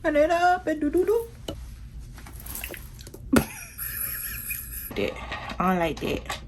Run it up and do. I don't like that.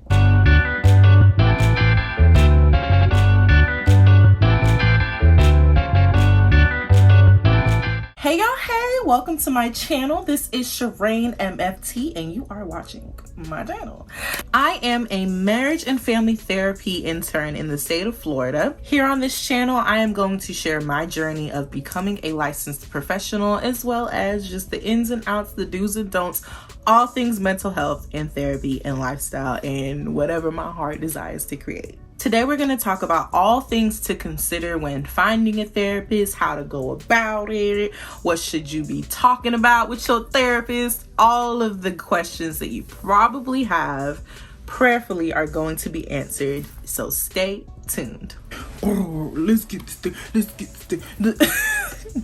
Hey y'all, hey, welcome to my channel. This is Shireen MFT and you are watching my channel. I am a marriage and family therapy intern in the state of Florida. Here on this channel, I am going to share my journey of becoming a licensed professional, as well as just the ins and outs, the do's and don'ts, all things mental health and therapy and lifestyle and whatever my heart desires to create. Today, we're going to talk about all things to consider when finding a therapist, how to go about it, what should you be talking about with your therapist. All of the questions that you probably have prayerfully are going to be answered. So stay tuned. Oh, let's get this thing.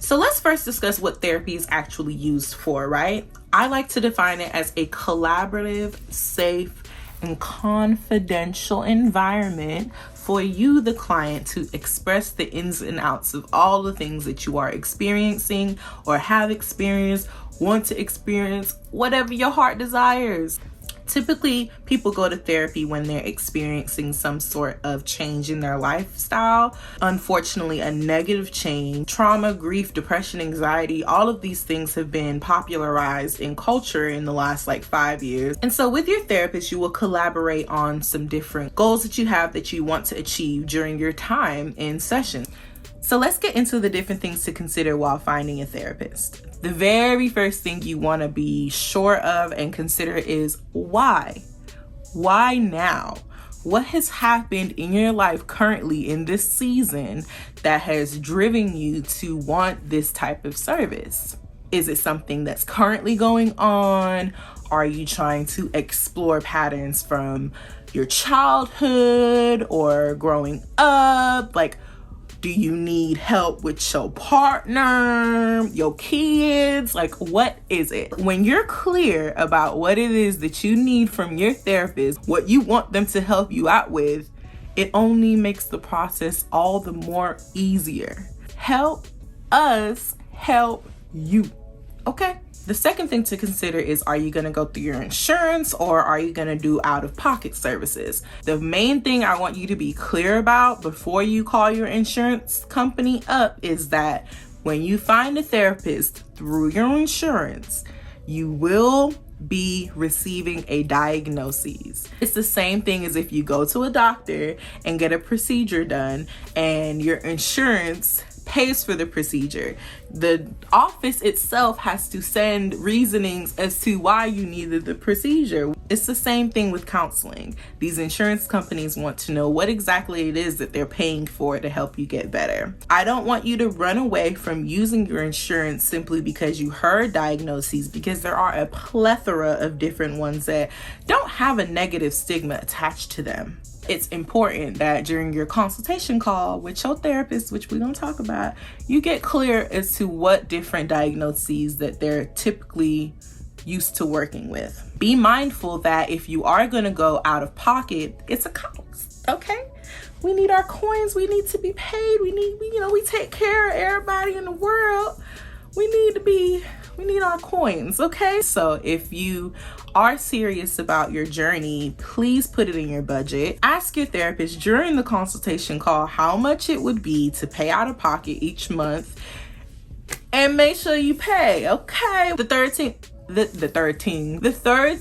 So let's first discuss what therapy is actually used for, right? I like to define it as a collaborative, safe, and confidential environment for you, the client, to express the ins and outs of all the things that you are experiencing or have experienced, want to experience, whatever your heart desires. Typically, people go to therapy when they're experiencing some sort of change in their lifestyle. Unfortunately, a negative change, trauma, grief, depression, anxiety, all of these things have been popularized in culture in the last 5 years. And so with your therapist, you will collaborate on some different goals that you have that you want to achieve during your time in session. So let's get into the different things to consider while finding a therapist. The very first thing you want to be sure of and consider is why? Why now? What has happened in your life currently in this season that has driven you to want this type of service? Is it something that's currently going on? Are you trying to explore patterns from your childhood or growing up? Do you need help with your partner, your kids? What is it? When you're clear about what it is that you need from your therapist, what you want them to help you out with, it only makes the process all the more easier. Help us help you, okay? The second thing to consider is, are you going to go through your insurance or are you going to do out-of-pocket services? The main thing I want you to be clear about before you call your insurance company up is that when you find a therapist through your insurance, you will be receiving a diagnosis. It's the same thing as if you go to a doctor and get a procedure done and your insurance pays for the procedure. The office itself has to send reasonings as to why you needed the procedure. It's the same thing with counseling. These insurance companies want to know what exactly it is that they're paying for to help you get better. I don't want you to run away from using your insurance simply because you heard diagnoses, because there are a plethora of different ones that don't have a negative stigma attached to them. It's important that during your consultation call with your therapist, which we're going to talk about, you get clear as to what different diagnoses that they're typically used to working with. Be mindful that if you are going to go out of pocket, it's a cost, okay? We need our coins. We need to be paid. We take care of everybody in the world. We need our coins, okay? So if you are serious about your journey, please put it in your budget. Ask your therapist during the consultation call how much it would be to pay out of pocket each month, and make sure you pay, okay? The third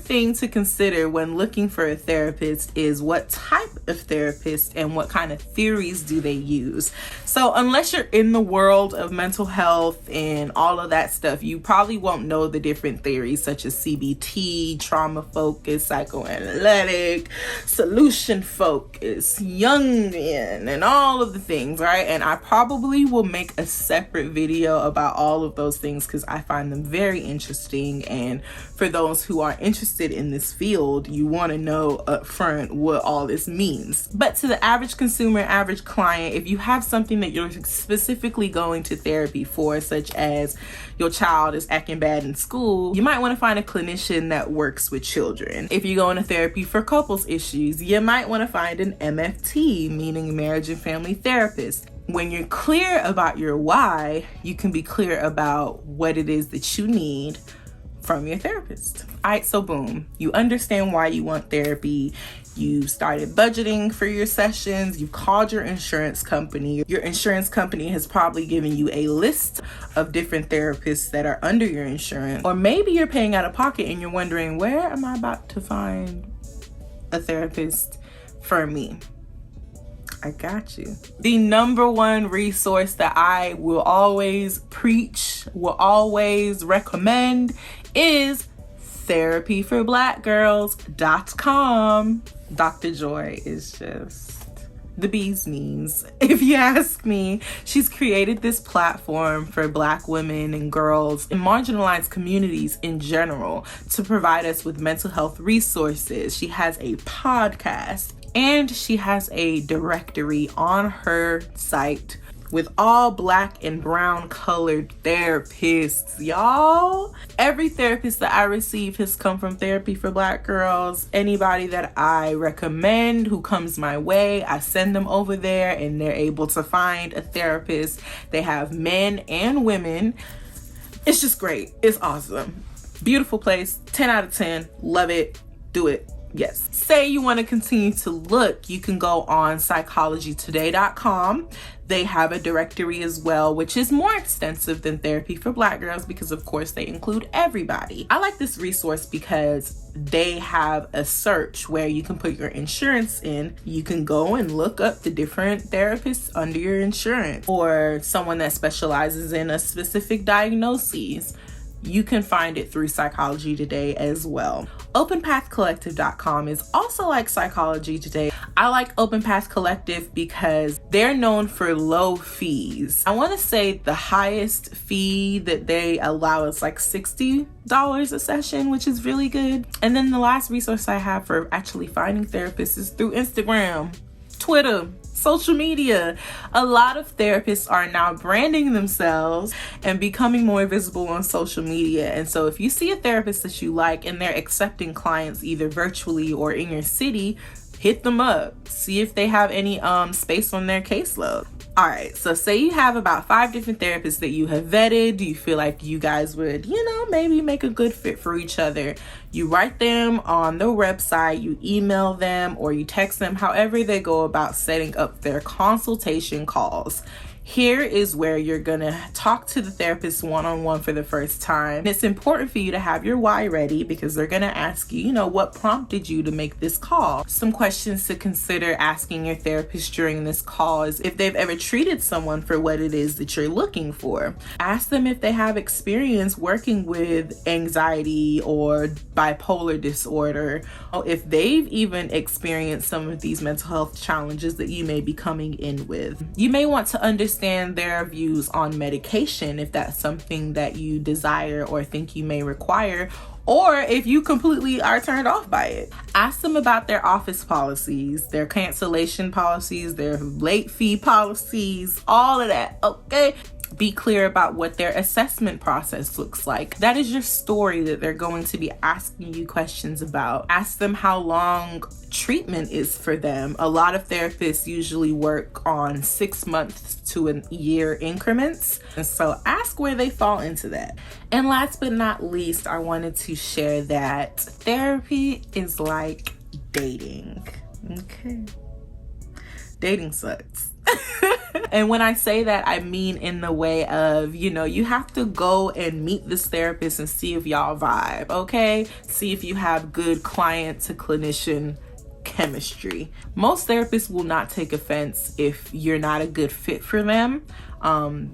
thing to consider when looking for a therapist is what type of therapist and what kind of theories do they use. So unless you're in the world of mental health and all of that stuff, you probably won't know the different theories such as CBT, trauma focus, psychoanalytic, solution focus, Jungian, and all of the things, right? And I probably will make a separate video about all of those things because I find them very interesting And for those who are interested in this field, you want to know upfront what all this means. But to the average consumer, average client, if you have something that you're specifically going to therapy for, such as your child is acting bad in school, you might want to find a clinician that works with children. If you're going to therapy for couples issues, you might want to find an MFT, meaning marriage and family therapist. When you're clear about your why, you can be clear about what it is that you need from your therapist. All right, so boom, you understand why you want therapy. You started budgeting for your sessions. You called your insurance company. Your insurance company has probably given you a list of different therapists that are under your insurance. Or maybe you're paying out of pocket and you're wondering, where am I about to find a therapist for me? I got you. The number one resource that I will always preach, will always recommend is therapyforblackgirls.com. Dr. Joy is just the bee's knees, if you ask me. She's created this platform for Black women and girls in marginalized communities in general to provide us with mental health resources. She has a podcast and she has a directory on her site with all Black and brown colored therapists, y'all. Every therapist that I receive has come from Therapy for Black Girls. Anybody that I recommend who comes my way, I send them over there and they're able to find a therapist. They have men and women. It's just great. It's awesome. Beautiful place. 10 out of 10. Love it. Do it. Yes. Say you want to continue to look, you can go on psychologytoday.com. They have a directory as well, which is more extensive than Therapy for Black Girls because, of course, they include everybody. I like this resource because they have a search where you can put your insurance in. You can go and look up the different therapists under your insurance or someone that specializes in a specific diagnosis. You can find it through Psychology Today as well. Openpathcollective.com is also like Psychology Today. I like Openpath Collective because they're known for low fees. I want to say the highest fee that they allow is like $60 a session, which is really good. And then the last resource I have for actually finding therapists is through Instagram, Twitter, social media. A lot of therapists are now branding themselves and becoming more visible on social media. And so if you see a therapist that you like and they're accepting clients either virtually or in your city, hit them up. See if they have any space on their caseload. All right, so say you have about 5 different therapists that you have vetted. Do you feel like you guys would, maybe make a good fit for each other? You write them on the website, you email them, or you text them, however they go about setting up their consultation calls. Here is where you're gonna talk to the therapist one-on-one for the first time. And it's important for you to have your why ready because they're gonna ask you, what prompted you to make this call? Some questions to consider asking your therapist during this call is if they've ever treated someone for what it is that you're looking for. Ask them if they have experience working with anxiety or bipolar disorder, or if they've even experienced some of these mental health challenges that you may be coming in with. You may want to understand their views on medication if that's something that you desire or think you may require, or if you completely are turned off by it. Ask them about their office policies, their cancellation policies, their late fee policies, all of that, okay? Be clear about what their assessment process looks like. That is your story that they're going to be asking you questions about. Ask them how long treatment is for them. A lot of therapists usually work on 6 months to a year increments. And so ask where they fall into that. And last but not least, I wanted to share that therapy is like dating. Okay. Dating sucks. And when I say that, I mean in the way of, you have to go and meet this therapist and see if y'all vibe, okay? See if you have good client to clinician chemistry. Most therapists will not take offense if you're not a good fit for them,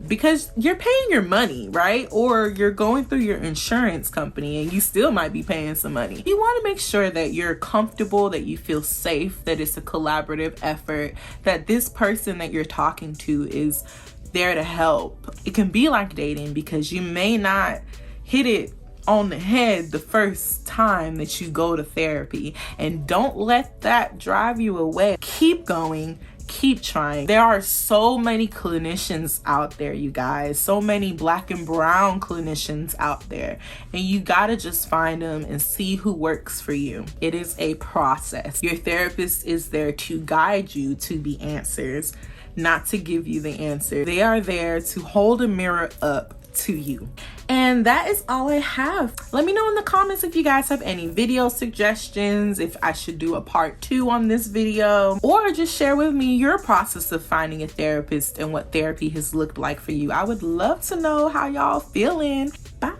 because you're paying your money, right? Or you're going through your insurance company and you still might be paying some money. You want to make sure that you're comfortable, that you feel safe, that it's a collaborative effort, that this person that you're talking to is there to help. It can be like dating because you may not hit it on the head the first time that you go to therapy. And don't let that drive you away. Keep going. Keep trying. There are so many clinicians out there, you guys. So many Black and brown clinicians out there. And you gotta just find them and see who works for you. It is a process. Your therapist is there to guide you to the answers, not to give you the answer. They are there to hold a mirror up to you. And that is all I have. Let me know in the comments if you guys have any video suggestions, if I should do a part 2 on this video, or just share with me your process of finding a therapist and what therapy has looked like for you. I would love to know how y'all feeling. Bye.